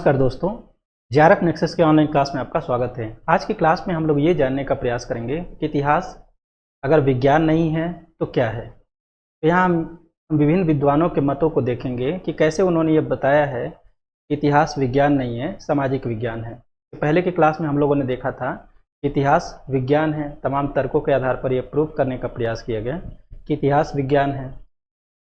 नमस्कार दोस्तों, JRF nexus के ऑनलाइन क्लास में आपका स्वागत है। आज की क्लास में हम लोग ये जानने का प्रयास करेंगे कि इतिहास अगर विज्ञान नहीं है तो क्या है। तो यहाँ हम विभिन्न विद्वानों के मतों को देखेंगे कि कैसे उन्होंने ये बताया है कि इतिहास विज्ञान नहीं है, सामाजिक विज्ञान है। तो पहले की क्लास में हम लोगों ने देखा था कि इतिहास विज्ञान है, तमाम तर्कों के आधार पर यह प्रूव करने का प्रयास किया गया कि इतिहास विज्ञान है।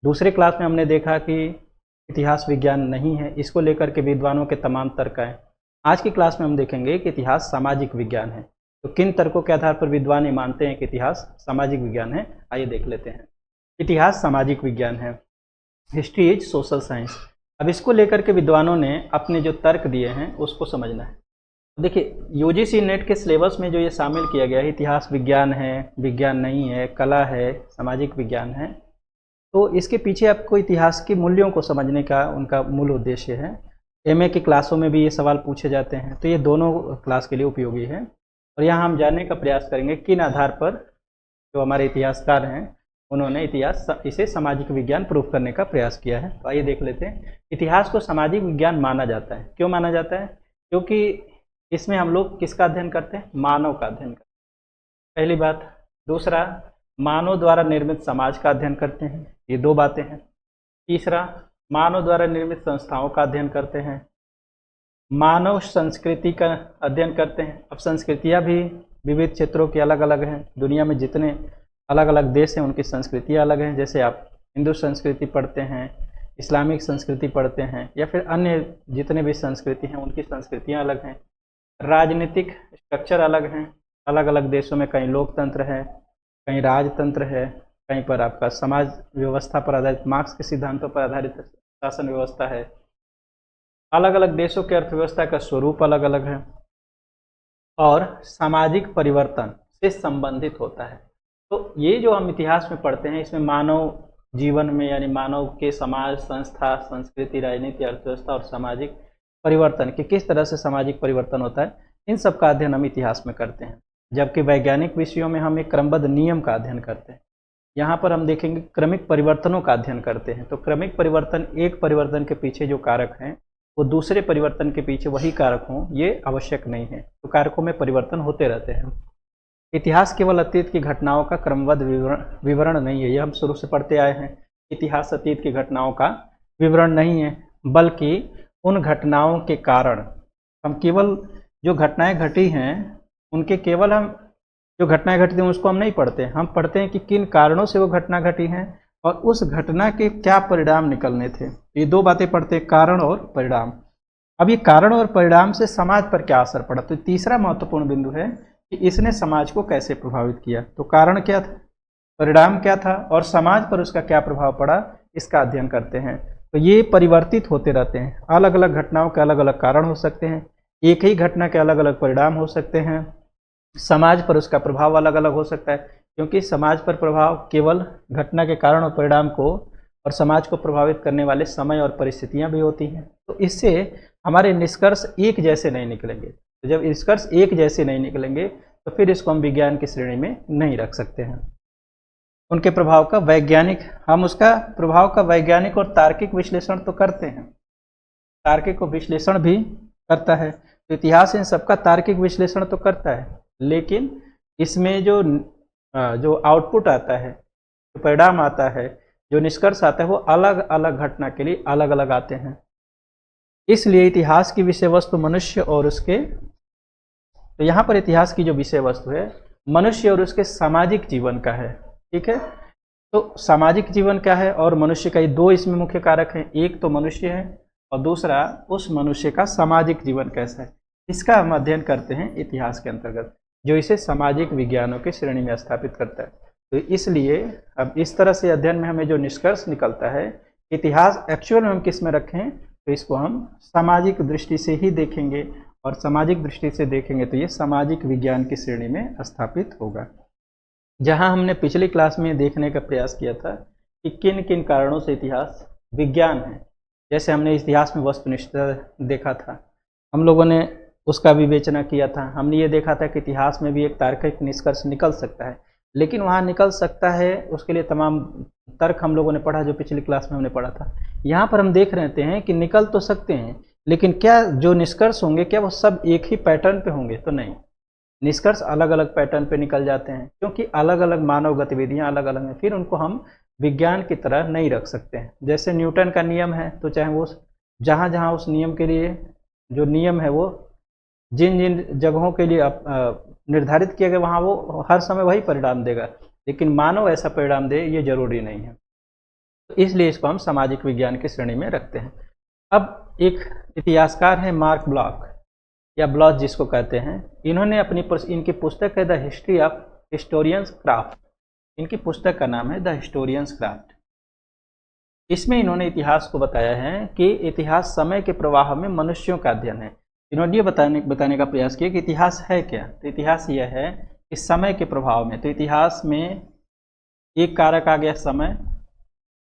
दूसरे क्लास में हमने देखा कि इतिहास विज्ञान नहीं है, इसको लेकर के विद्वानों के तमाम तर्क हैं। आज की क्लास में हम देखेंगे कि इतिहास सामाजिक विज्ञान है। तो किन तर्कों के आधार पर विद्वान ये मानते हैं कि इतिहास सामाजिक विज्ञान है, आइए देख लेते हैं। इतिहास सामाजिक विज्ञान है, हिस्ट्री इज सोशल साइंस। अब इसको लेकर के विद्वानों ने अपने जो तर्क दिए हैं उसको समझना है। देखिए, यूजीसी नेट के सिलेबस में जो ये शामिल किया गया है, इतिहास विज्ञान है, विज्ञान नहीं है, कला है, सामाजिक विज्ञान है, तो इसके पीछे आपको इतिहास के मूल्यों को समझने का उनका मूल उद्देश्य है। एमए की क्लासों में भी ये सवाल पूछे जाते हैं, तो ये दोनों क्लास के लिए उपयोगी है। और यहाँ हम जानने का प्रयास करेंगे किन आधार पर जो हमारे इतिहासकार हैं उन्होंने इसे सामाजिक विज्ञान प्रूव करने का प्रयास किया है। तो आइए देख लेते हैं। इतिहास को सामाजिक विज्ञान माना जाता है। क्यों माना जाता है? क्योंकि इसमें हम लोग किसका अध्ययन करते हैं? मानव का अध्ययन करते हैं, पहली बात। दूसरा, मानव द्वारा निर्मित समाज का अध्ययन करते हैं, ये दो बातें हैं। तीसरा, मानव द्वारा निर्मित संस्थाओं का अध्ययन करते हैं, मानव संस्कृति का अध्ययन करते हैं। अब संस्कृतियाँ भी विविध क्षेत्रों की अलग अलग हैं। दुनिया में जितने अलग अलग देश हैं उनकी संस्कृतियाँ अलग हैं। जैसे आप हिंदू संस्कृति पढ़ते हैं, इस्लामिक संस्कृति पढ़ते हैं, या फिर अन्य जितने भी संस्कृति हैं उनकी संस्कृतियाँ अलग हैं। राजनीतिक स्ट्रक्चर अलग हैं, अलग अलग देशों में कहीं लोकतंत्र है, कहीं राजतंत्र है, कहीं पर आपका समाज व्यवस्था पर आधारित मार्क्स के सिद्धांतों पर आधारित शासन व्यवस्था है। अलग अलग देशों के अर्थव्यवस्था का स्वरूप अलग अलग है और सामाजिक परिवर्तन से संबंधित होता है। तो ये जो हम इतिहास में पढ़ते हैं, इसमें मानव जीवन में यानी मानव के समाज, संस्था, संस्कृति, राजनीति, अर्थव्यवस्था और सामाजिक परिवर्तन कि किस तरह से सामाजिक परिवर्तन होता है, इन सब का अध्ययन हम इतिहास में करते हैं। जबकि वैज्ञानिक विषयों में हम एक क्रमबद्ध नियम का अध्ययन करते हैं। यहाँ पर हम देखेंगे क्रमिक परिवर्तनों का अध्ययन करते हैं। तो क्रमिक परिवर्तन, एक परिवर्तन के पीछे जो कारक हैं वो दूसरे परिवर्तन के पीछे वही कारक हों, ये आवश्यक नहीं है। तो कारकों में परिवर्तन होते रहते हैं। इतिहास केवल अतीत की घटनाओं का क्रमबद्ध विवरण नहीं है, ये हम शुरू से पढ़ते आए हैं। इतिहास अतीत की घटनाओं का विवरण नहीं है, बल्कि उन घटनाओं के कारण हम केवल जो घटनाएं घटी हैं उनके केवल हम जो घटनाएं घटी हैं उसको हम नहीं पढ़ते। हम पढ़ते हैं कि किन कारणों से वो घटना घटी हैं और उस घटना के क्या परिणाम निकलने थे। ये दो बातें पढ़ते हैं, कारण और परिणाम। अब ये कारण और परिणाम से समाज पर क्या असर पड़ा, तो तीसरा महत्वपूर्ण बिंदु है कि इसने समाज को कैसे प्रभावित किया। तो कारण क्या था, परिणाम क्या था और समाज पर उसका क्या प्रभाव पड़ा, इसका अध्ययन करते हैं। तो ये परिवर्तित होते रहते हैं। अलग अलग घटनाओं के अलग अलग कारण हो सकते हैं, एक ही घटना के अलग अलग परिणाम हो सकते हैं, समाज पर उसका प्रभाव अलग अलग हो सकता है। क्योंकि समाज पर प्रभाव केवल घटना के कारण और परिणाम को और समाज को प्रभावित करने वाले समय और परिस्थितियां भी होती हैं। तो इससे हमारे निष्कर्ष एक जैसे नहीं निकलेंगे। तो जब निष्कर्ष एक जैसे नहीं निकलेंगे तो फिर इसको हम विज्ञान की श्रेणी में नहीं रख सकते हैं। उनके प्रभाव का वैज्ञानिक, हम उसका प्रभाव का वैज्ञानिक और तार्किक विश्लेषण तो करते हैं, तार्किक विश्लेषण भी करता है। तो इतिहास इन सबका तार्किक विश्लेषण तो करता है, लेकिन इसमें जो आउटपुट आता है, जो परिणाम आता है, जो निष्कर्ष आता है, वो अलग अलग घटना के लिए अलग अलग आते हैं। इसलिए इतिहास की विषय वस्तु मनुष्य और उसके, तो यहाँ पर इतिहास की जो विषय वस्तु है मनुष्य और उसके सामाजिक जीवन का है। ठीक है, तो सामाजिक जीवन क्या है और मनुष्य का, ये दो इसमें मुख्य कारक हैं। एक तो मनुष्य है और दूसरा उस मनुष्य का सामाजिक जीवन कैसा है, इसका हम अध्ययन करते हैं इतिहास के अंतर्गत, जो इसे सामाजिक विज्ञानों की श्रेणी में स्थापित करता है। तो इसलिए अब इस तरह से अध्ययन में हमें जो निष्कर्ष निकलता है, इतिहास एक्चुअल में हम किस में रखें, तो इसको हम सामाजिक दृष्टि से ही देखेंगे और सामाजिक दृष्टि से देखेंगे तो ये सामाजिक विज्ञान की श्रेणी में स्थापित होगा। जहाँ हमने पिछली क्लास में देखने का प्रयास किया था कि किन किन कारणों से इतिहास विज्ञान है। जैसे हमने इतिहास में वस्तुनिष्ठता देखा था, हम लोगों ने उसका विवेचना किया था। हमने ये देखा था कि इतिहास में भी एक तार्किक निष्कर्ष निकल सकता है, लेकिन वहाँ निकल सकता है उसके लिए तमाम तर्क हम लोगों ने पढ़ा, जो पिछली क्लास में हमने पढ़ा था। यहाँ पर हम देख रहे हैं कि निकल तो सकते हैं, लेकिन क्या जो निष्कर्ष होंगे क्या वो सब एक ही पैटर्न पे होंगे? तो नहीं, निष्कर्ष अलग अलग पैटर्न पे निकल जाते हैं, क्योंकि अलग अलग मानव गतिविधियां अलग अलग हैं। फिर उनको हम विज्ञान की तरह नहीं रख सकते हैं। जैसे न्यूटन का नियम है, तो चाहे वो जहाँ जहाँ उस नियम के लिए जो नियम है वो जिन जिन जगहों के लिए निर्धारित किया गया, वहाँ वो हर समय वही परिणाम देगा, लेकिन मानव ऐसा परिणाम दे ये जरूरी नहीं है। तो इसलिए इसको हम सामाजिक विज्ञान की श्रेणी में रखते हैं। अब एक इतिहासकार हैं मार्क ब्लॉक, या ब्लॉच जिसको कहते हैं। इन्होंने इनकी पुस्तक है the history of historians craft. इनकी पुस्तक का नाम है द हिस्टोरियंस क्राफ्ट। इसमें इन्होंने इतिहास को बताया है कि इतिहास समय के प्रवाह में मनुष्यों का अध्ययन है। इन्होंने ये बताने का प्रयास किया कि इतिहास है क्या। तो इतिहास यह है कि समय के प्रभाव में, तो इतिहास में एक कारक आ गया समय,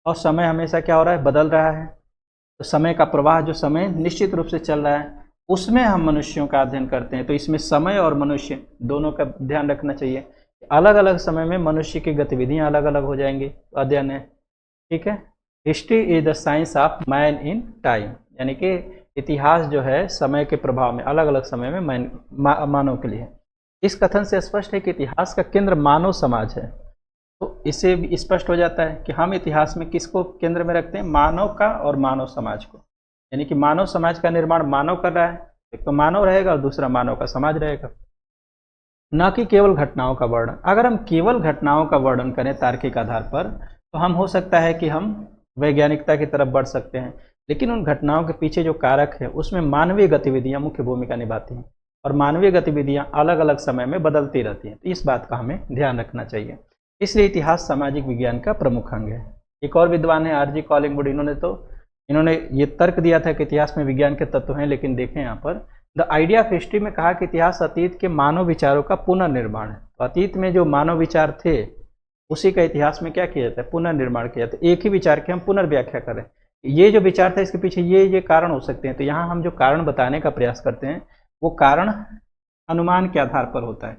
और समय हमेशा क्या हो रहा है? बदल रहा है। तो समय का प्रवाह, जो समय निश्चित रूप से चल रहा है, उसमें हम मनुष्यों का अध्ययन करते हैं। तो इसमें समय और मनुष्य दोनों का ध्यान रखना चाहिए। अलग अलग समय में मनुष्य की गतिविधियां अलग अलग हो जाएंगी, तो अध्ययन है। ठीक है। History is the science of man in time, यानी कि इतिहास जो है समय के प्रभाव में, अलग अलग समय में मानव के लिए। इस कथन से स्पष्ट है कि इतिहास का केंद्र मानव समाज है। तो इससे भी स्पष्ट हो जाता है कि हम इतिहास में किसको केंद्र में रखते हैं? मानव का और मानव समाज को। यानी कि मानव समाज का निर्माण मानव कर रहा है, एक तो मानव रहेगा और दूसरा मानव का समाज रहेगा, न कि केवल घटनाओं का वर्णन। अगर हम केवल घटनाओं का वर्णन करें तार्किक आधार पर, तो हम हो सकता है कि हम वैज्ञानिकता की तरफ बढ़ सकते हैं, लेकिन उन घटनाओं के पीछे जो कारक है उसमें मानवीय गतिविधियां मुख्य भूमिका निभाती हैं, और मानवीय गतिविधियां अलग अलग समय में बदलती रहती हैं। तो इस बात का हमें ध्यान रखना चाहिए। इसलिए इतिहास सामाजिक विज्ञान का प्रमुख अंग है। एक और विद्वान है आर जी कॉलिंगवुड। इन्होंने ये तर्क दिया था कि इतिहास में विज्ञान के तत्व हैं, लेकिन देखें यहाँ पर द आइडिया ऑफ हिस्ट्री में कहा कि इतिहास अतीत के मानव विचारों का पुनर्निर्माण है। तो अतीत में जो मानव विचार थे उसी का इतिहास में क्या किया जाता है? पुनर्निर्माण किया जाता है। एक ही विचार की हम पुनर्व्याख्या करें, ये जो विचार था इसके पीछे ये कारण हो सकते हैं। तो यहाँ हम जो कारण बताने का प्रयास करते हैं वो कारण अनुमान के आधार पर होता है।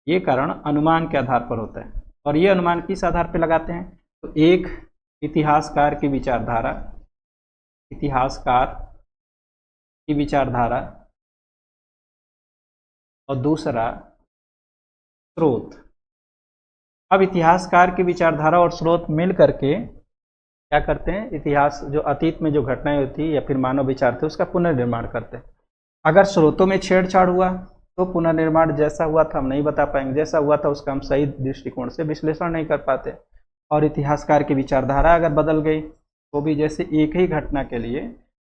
ये कारण अनुमान के आधार पर होता है, और ये अनुमान किस आधार पर लगाते हैं? तो एक इतिहासकार की विचारधारा, और दूसरा स्रोत। अब इतिहासकार की विचारधारा और स्रोत मिल करके क्या करते हैं? इतिहास जो अतीत में जो घटनाएं होती या फिर मानव विचार थे उसका पुनर्निर्माण करते हैं। अगर स्रोतों में छेड़छाड़ हुआ तो पुनर्निर्माण जैसा हुआ था हम नहीं बता पाएंगे, जैसा हुआ था उसका हम सही दृष्टिकोण से विश्लेषण नहीं कर पाते। और इतिहासकार की विचारधारा अगर बदल गई तो भी, जैसे एक ही घटना के लिए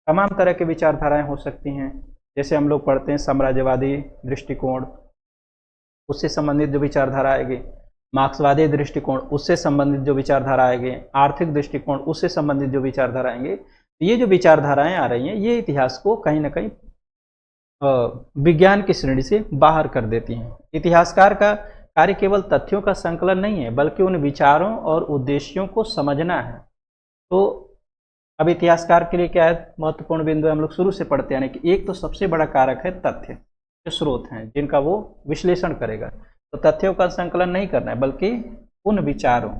तमाम तरह की विचारधाराएं हो सकती हैं। जैसे हम लोग पढ़ते हैं साम्राज्यवादी दृष्टिकोण, उससे संबंधित जो विचारधारा आएगी, मार्क्सवादी दृष्टिकोण, उससे संबंधित जो विचारधारा आएंगे, आर्थिक दृष्टिकोण, उससे संबंधित जो विचारधारा आएंगे। ये जो विचारधाराएं आ रही हैं ये इतिहास को कहीं ना कहीं विज्ञान की श्रेणी से बाहर कर देती हैं। इतिहासकार का कार्य केवल तथ्यों का संकलन नहीं है, बल्कि उन विचारों और उद्देश्यों को समझना है। तो अब इतिहासकार के लिए क्या है महत्वपूर्ण बिंदु? हम लोग शुरू से पढ़ते हैं कि एक तो सबसे बड़ा कारक है तथ्य, जो स्रोत हैं जिनका वो विश्लेषण करेगा। तो तथ्यों का संकलन नहीं करना है, बल्कि उन विचारों,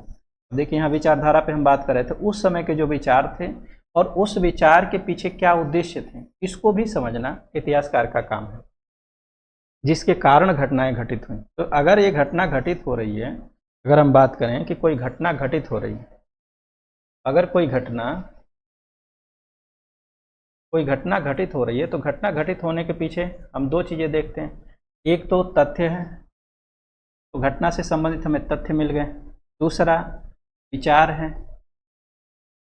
देखिए यहाँ विचारधारा पे हम बात कर रहे थे, उस समय के जो विचार थे और उस विचार के पीछे क्या उद्देश्य थे, इसको भी समझना इतिहासकार का काम है, जिसके कारण घटनाएं घटित हुई। तो अगर ये घटना घटित हो रही है, अगर हम बात करें कि कोई घटना घटित हो रही है, अगर कोई घटना घटित हो रही है, तो घटना घटित होने के पीछे हम दो चीज़ें देखते हैं। एक तो तथ्य है, तो घटना से संबंधित हमें तथ्य मिल गए। दूसरा विचार है,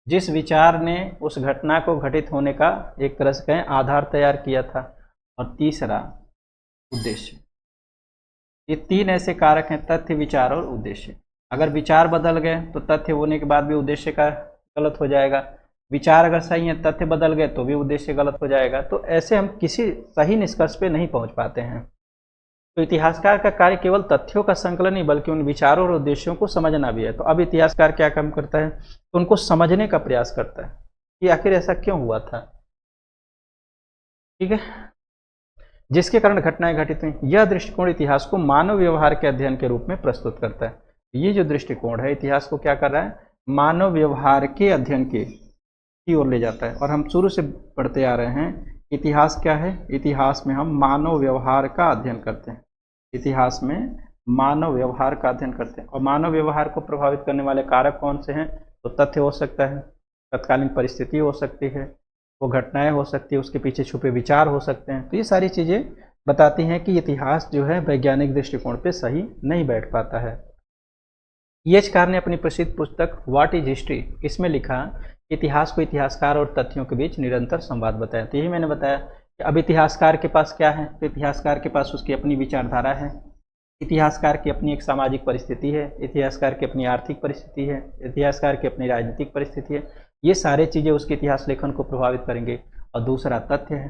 जिस विचार ने उस घटना को घटित होने का एक तरह से कहें आधार तैयार किया था। और तीसरा उद्देश्य। ये तीन ऐसे कारक हैं, तथ्य, विचार और उद्देश्य। अगर विचार बदल गए तो तथ्य होने के बाद भी उद्देश्य का गलत हो जाएगा। विचार अगर सही है, तथ्य बदल गए तो भी उद्देश्य गलत हो जाएगा। तो ऐसे हम किसी सही निष्कर्ष पे नहीं पहुंच पाते हैं। तो इतिहासकार का कार्य केवल तथ्यों का संकलन नहीं, बल्कि उन विचारों और उद्देश्यों को समझना भी है। तो अब इतिहासकार क्या काम करता है? तो उनको समझने का प्रयास करता है कि आखिर ऐसा क्यों हुआ था, ठीक है, जिसके कारण घटनाएं घटित हुई। यह दृष्टिकोण इतिहास को मानव व्यवहार के अध्ययन के रूप में प्रस्तुत करता है। ये जो दृष्टिकोण है इतिहास को क्या कर रहा है? मानव व्यवहार के अध्ययन के की ओर ले जाता है। और हम शुरू से पढ़ते आ रहे हैं, इतिहास क्या है? इतिहास में हम मानव व्यवहार का अध्ययन करते हैं। इतिहास में मानव व्यवहार का अध्ययन करते हैं। और मानव व्यवहार को प्रभावित करने वाले कारक कौन से हैं? तो तथ्य हो सकता है, तत्कालीन परिस्थिति हो सकती है, वो घटनाएं हो सकती है, उसके पीछे छुपे विचार हो सकते हैं। तो ये सारी चीज़ें बताती हैं कि इतिहास जो है वैज्ञानिक दृष्टिकोण पे सही नहीं बैठ पाता है। एच कार ने अपनी प्रसिद्ध पुस्तक व्हाट इज हिस्ट्री, इसमें लिखा, इतिहास को इतिहासकार और तथ्यों के बीच निरंतर संवाद बताया। तो यही मैंने बताया कि अब इतिहासकार के पास क्या है? तो इतिहासकार के पास उसकी अपनी विचारधारा है, इतिहासकार की अपनी एक सामाजिक परिस्थिति है, इतिहासकार की अपनी आर्थिक परिस्थिति है, इतिहासकार की अपनी राजनीतिक परिस्थिति है। ये सारे चीज़ें उसके इतिहास लेखन को प्रभावित करेंगे। और दूसरा तथ्य है।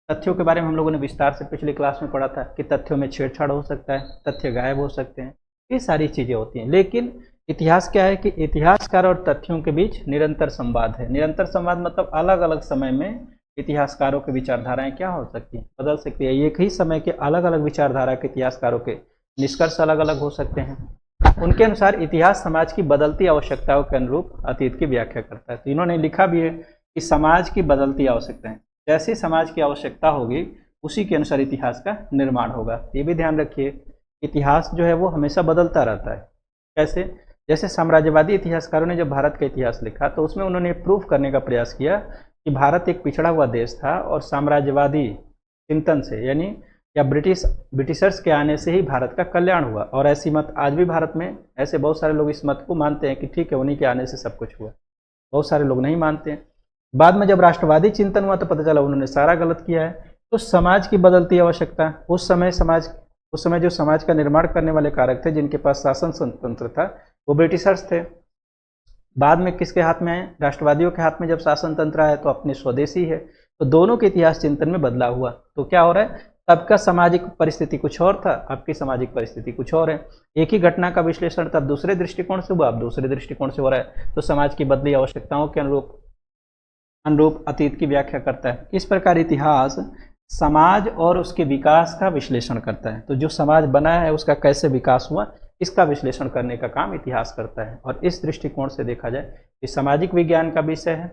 तथ्यों के बारे में हम लोगों ने विस्तार से पिछली क्लास में पढ़ा था कि तथ्यों में छेड़छाड़ हो सकता है, तथ्य गायब हो सकते हैं, ये सारी चीज़ें होती हैं। लेकिन इतिहास क्या है कि इतिहासकार और तथ्यों के बीच निरंतर संवाद है। निरंतर संवाद मतलब अलग अलग समय में इतिहासकारों की विचारधाराएं क्या हो सकती हैं? बदल सकती है। एक ही समय के अलग अलग विचारधारा के इतिहासकारों के निष्कर्ष अलग अलग हो सकते हैं। उनके अनुसार इतिहास समाज की बदलती आवश्यकताओं के अनुरूप अतीत की व्याख्या करता है। तो इन्होंने लिखा भी है कि समाज की बदलती आवश्यकताएं, जैसी समाज की आवश्यकता होगी उसी के अनुसार इतिहास का निर्माण होगा। ये भी ध्यान रखिए, इतिहास जो है वो हमेशा बदलता रहता है। कैसे? जैसे साम्राज्यवादी इतिहासकारों ने जब भारत का इतिहास लिखा तो उसमें उन्होंने प्रूफ करने का प्रयास किया कि भारत एक पिछड़ा हुआ देश था और साम्राज्यवादी चिंतन से, यानी या ब्रिटिशर्स के आने से ही भारत का कल्याण हुआ। और ऐसी मत आज भी भारत में, ऐसे बहुत सारे लोग इस मत को मानते हैं कि ठीक है, उन्हीं के आने से सब कुछ हुआ। बहुत सारे लोग नहीं मानते हैं। बाद में जब राष्ट्रवादी चिंतन हुआ तो पता चला उन्होंने सारा गलत किया है। तो समाज की बदलती आवश्यकता, उस समय जो समाज का निर्माण करने वाले कारक थे, जिनके पास शासन स्वतंत्र था, वो ब्रिटिशर्स थे। बाद में किसके हाथ में है? राष्ट्रवादियों के हाथ में जब शासन तंत्र आया तो अपने स्वदेशी है। तो दोनों के इतिहास चिंतन में बदलाव हुआ। तो क्या हो रहा है? तब का सामाजिक परिस्थिति कुछ और था, अब की सामाजिक परिस्थिति कुछ और है। एक ही घटना का विश्लेषण तब दूसरे दृष्टिकोण से हुआ, अब दूसरे दृष्टिकोण से हो रहा है। तो समाज की बदली आवश्यकताओं के अनुरूप अतीत की व्याख्या करता है। इस प्रकार इतिहास समाज और उसके विकास का विश्लेषण करता है। तो जो समाज बना है उसका कैसे विकास हुआ, इसका विश्लेषण करने का काम इतिहास करता है। और इस दृष्टिकोण से देखा जाए कि सामाजिक विज्ञान का विषय है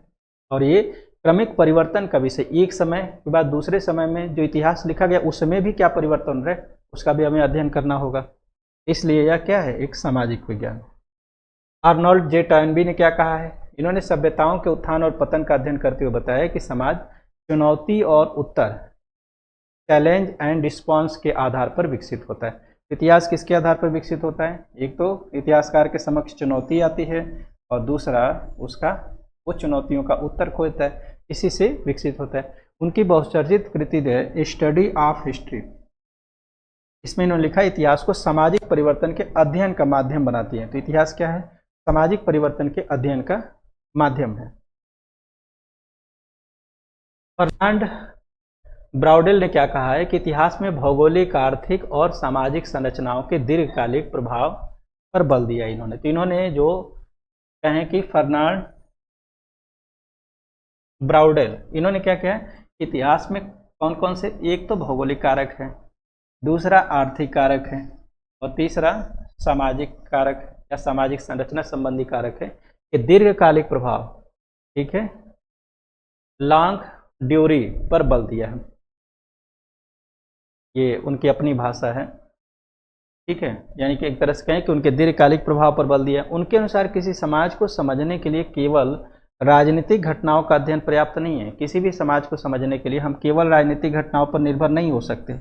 और ये क्रमिक परिवर्तन का विषय। एक समय के बाद दूसरे समय में जो इतिहास लिखा गया उसमें भी क्या परिवर्तन रहे, उसका भी हमें अध्ययन करना होगा। इसलिए यह क्या है? एक सामाजिक विज्ञान। आर्नोल्ड जे टॉयनबी ने क्या कहा है? इन्होंने सभ्यताओं के उत्थान और पतन का अध्ययन करते हुए बताया कि समाज चुनौती और उत्तर, चैलेंज एंड रिस्पॉन्स के आधार पर विकसित होता है। इतिहास किसके आधार पर विकसित होता है? एक तो इतिहासकार के समक्ष चुनौती आती है और दूसरा उसका वो चुनौतियों का उत्तर खोजता है, इसी से विकसित होता है। उनकी बहुचर्चित कृति है स्टडी ऑफ हिस्ट्री, इसमें इन्होंने लिखा इतिहास को सामाजिक परिवर्तन के अध्ययन का माध्यम बनाती है। तो इतिहास क्या है? सामाजिक परिवर्तन के अध्ययन का माध्यम है। फर्नांड ब्राउडेल ने क्या कहा है कि इतिहास में भौगोलिक, आर्थिक और सामाजिक संरचनाओं के दीर्घकालिक प्रभाव पर बल दिया इन्होंने। तो इन्होंने जो कहें कि फर्नांड ब्राउडेल, इन्होंने क्या कहा? इतिहास में कौन कौन से, एक तो भौगोलिक कारक है, दूसरा आर्थिक कारक है और तीसरा सामाजिक कारक या सामाजिक संरचना संबंधी कारक है कि दीर्घकालिक प्रभाव, ठीक है, लॉन्ग ड्यूरी पर बल दिया है। ये उनकी अपनी भाषा है, ठीक है, यानी कि एक तरह से कहें कि उनके दीर्घकालिक प्रभाव पर बल दिया। उनके अनुसार किसी समाज को समझने के लिए केवल राजनीतिक घटनाओं का अध्ययन पर्याप्त नहीं है। किसी भी समाज को समझने के लिए हम केवल राजनीतिक घटनाओं पर निर्भर नहीं हो सकते,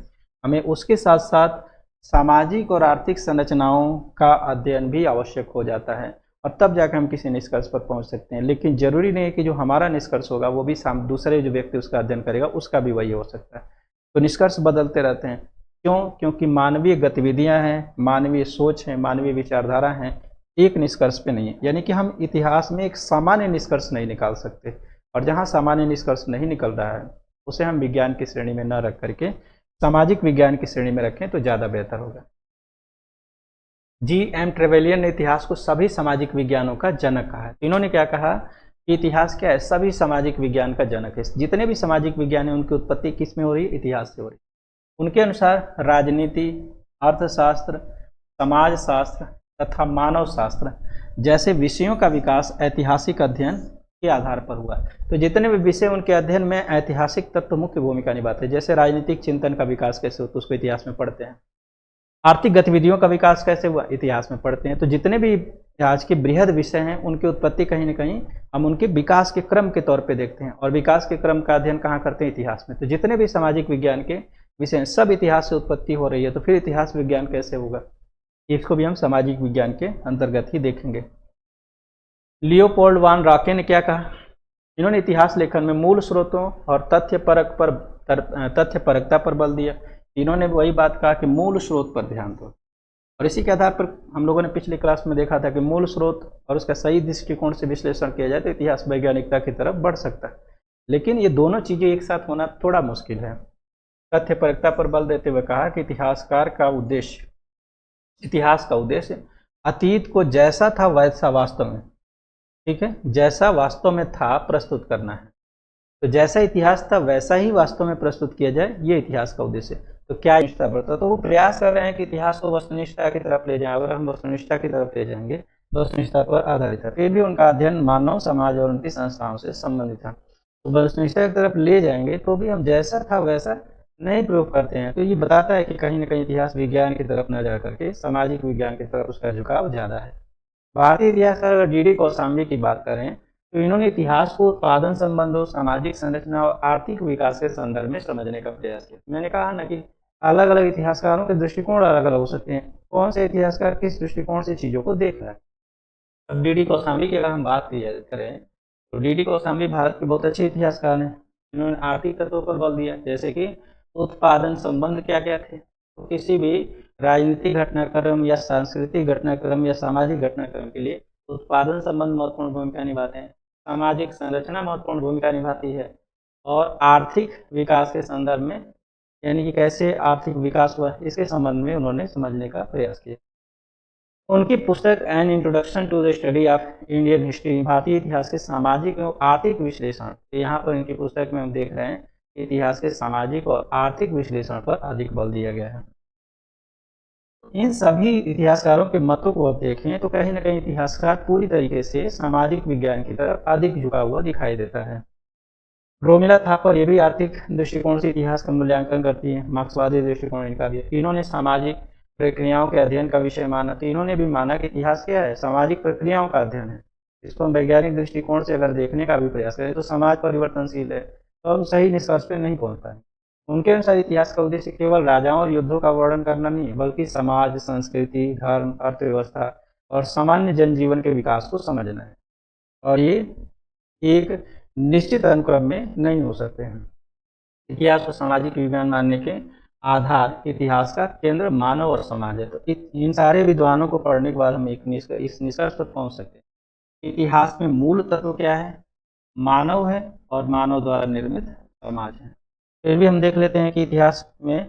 हमें उसके साथ साथ सामाजिक और आर्थिक संरचनाओं का अध्ययन भी आवश्यक हो जाता है और तब जाकर हम किसी निष्कर्ष पर पहुंच सकते हैं। लेकिन जरूरी नहीं है कि जो हमारा निष्कर्ष होगा वो भी दूसरे जो व्यक्ति उसका अध्ययन करेगा उसका भी वही हो सकता है। तो निष्कर्ष बदलते रहते हैं। क्यों? क्योंकि मानवीय गतिविधियां हैं, मानवीय सोच है, मानवीय विचारधारा हैं, एक निष्कर्ष पे नहीं है। यानी कि हम इतिहास में एक सामान्य निष्कर्ष नहीं निकाल सकते, और जहाँ सामान्य निष्कर्ष नहीं निकल रहा है उसे हम विज्ञान की श्रेणी में न रख करके सामाजिक विज्ञान की श्रेणी में रखें तो ज़्यादा बेहतर होगा। जी.एम. ट्रेवेलियन ने इतिहास को सभी सामाजिक विज्ञानों का जनक कहा है। इन्होंने क्या कहा कि इतिहास क्या है? सभी सामाजिक विज्ञान का जनक है। जितने भी सामाजिक विज्ञान है उनकी उत्पत्ति किस में हो रही है? इतिहास से हो रही है। उनके अनुसार राजनीति, अर्थशास्त्र, समाजशास्त्र तथा मानव शास्त्र जैसे विषयों का विकास ऐतिहासिक अध्ययन के आधार पर हुआ। तो जितने भी विषय उनके अध्ययन में ऐतिहासिक तत्व मुख्य भूमिका निभाते हैं, जैसे राजनीतिक चिंतन का विकास कैसे होता है उसको इतिहास में पढ़ते हैं, आर्थिक गतिविधियों का विकास कैसे हुआ इतिहास में पढ़ते हैं। तो जितने भी आज के बृहद विषय हैं उनकी उत्पत्ति कहीं ना कहीं हम उनके विकास के क्रम के तौर पे देखते हैं, और विकास के क्रम का अध्ययन कहाँ करते हैं, इतिहास में। तो जितने भी सामाजिक विज्ञान के विषय हैं सब इतिहास से उत्पत्ति हो रही है, तो फिर इतिहास विज्ञान कैसे होगा, इसको भी हम सामाजिक विज्ञान के अंतर्गत ही देखेंगे। लियोपोल्ड वान राके ने क्या कहा, इन्होंने इतिहास लेखन में मूल स्रोतों और तथ्यपरकता पर बल दिया। इन्होंने वही बात कहा कि मूल स्रोत पर ध्यान दो, और इसी के आधार पर हम लोगों ने पिछली क्लास में देखा था कि मूल स्रोत और उसका सही दृष्टिकोण से विश्लेषण किया जाए तो इतिहास वैज्ञानिकता की तरफ बढ़ सकता है। लेकिन ये दोनों चीज़ें एक साथ होना थोड़ा मुश्किल है। तथ्यपरकता पर बल देते हुए कहा कि इतिहास का उद्देश्य अतीत को जैसा था वैसा वास्तव में, ठीक है, जैसा वास्तव में था प्रस्तुत करना है। तो जैसा इतिहास था वैसा ही वास्तव में प्रस्तुत किया जाए, ये इतिहास का उद्देश्य। तो क्या निष्ठा बढ़ता, तो वो प्रयास कर रहे हैं कि इतिहास को वस्तुनिष्ठता की तरफ ले जाएं। अगर हम वस्तुनिष्ठता की तरफ ले जाएंगे, वस्तुनिष्ठता पर आधारित है, फिर भी उनका अध्ययन मानव समाज और उनकी संस्थाओं से संबंधित था। तो वस्तुनिष्ठता की तरफ ले जाएंगे तो भी हम जैसा था वैसा नहीं प्रयोग करते हैं। तो ये बताता है कि कहीं ना कहीं इतिहास विज्ञान की तरफ न जा करके सामाजिक विज्ञान की तरफ उसका झुकाव ज़्यादा है। भारतीय इतिहासकार अगर डी डी कौशाम्बी की बात करें तो इन्होंने इतिहास को उत्पादन संबंधों, सामाजिक संरचना और आर्थिक विकास के संदर्भ में समझने का प्रयास किया। मैंने कहा ना कि अलग अलग इतिहासकारों के दृष्टिकोण अलग अलग हो सकते हैं, कौन से इतिहासकार किस दृष्टिकोण से चीज़ों को देख रहा है। अब डी डी कौशाम्बी की अगर हम बात करें तो डी डी कौशाम्बी भारत के बहुत अच्छे इतिहासकार हैं। इन्होंने आर्थिक तत्वों पर बल दिया, जैसे कि उत्पादन संबंध क्या क्या थे। तो किसी भी राजनीतिक घटनाक्रम या सांस्कृतिक घटनाक्रम या सामाजिक घटनाक्रम के लिए उत्पादन संबंध महत्वपूर्ण भूमिका निभाते हैं, सामाजिक संरचना महत्वपूर्ण भूमिका निभाती है, और आर्थिक विकास के संदर्भ में, यानी कि कैसे आर्थिक विकास हुआ, इसके संबंध में उन्होंने समझने का प्रयास किया। उनकी पुस्तक An Introduction to the Study of Indian History, भारतीय इतिहास के सामाजिक और आर्थिक विश्लेषण, यहाँ पर इनकी पुस्तक में हम देख रहे हैं इतिहास के सामाजिक और आर्थिक विश्लेषण पर अधिक बल दिया गया है। इन सभी इतिहासकारों के मतों को अब देखें तो कहीं ना कहीं इतिहासकार पूरी तरीके से सामाजिक विज्ञान की तरफ अधिक झुका हुआ दिखाई देता है। रोमिला थापर ये भी आर्थिक दृष्टिकोण से इतिहास का मूल्यांकन करती है, मार्क्सवादी दृष्टिकोण इनका भी। इन्होंने सामाजिक प्रक्रियाओं के अध्ययन का विषय माना, तो इन्होंने भी माना कि इतिहास क्या है, सामाजिक प्रक्रियाओं का अध्ययन है। इसको हम वैज्ञानिक दृष्टिकोण से अगर देखने का भी प्रयास करें तो समाज परिवर्तनशील है, तो हम सही निष्कर्ष पर नहीं पहुँच पाए। उनके अनुसार इतिहास का उद्देश्य केवल राजाओं और युद्धों का वर्णन करना नहीं है, बल्कि समाज, संस्कृति, धर्म, अर्थव्यवस्था और सामान्य जनजीवन के विकास को समझना है, और ये एक निश्चित अनुक्रम में नहीं हो सकते हैं। इतिहास को सामाजिक विज्ञान मानने के आधार इतिहास का केंद्र मानव और समाज है। तो इन सारे विद्वानों को पढ़ने के बाद हम इस निष्कर्ष पर पहुंच सकते हैं। इतिहास में मूल तत्व क्या है, मानव है और मानव द्वारा निर्मित समाज है। फिर भी हम देख लेते हैं कि इतिहास में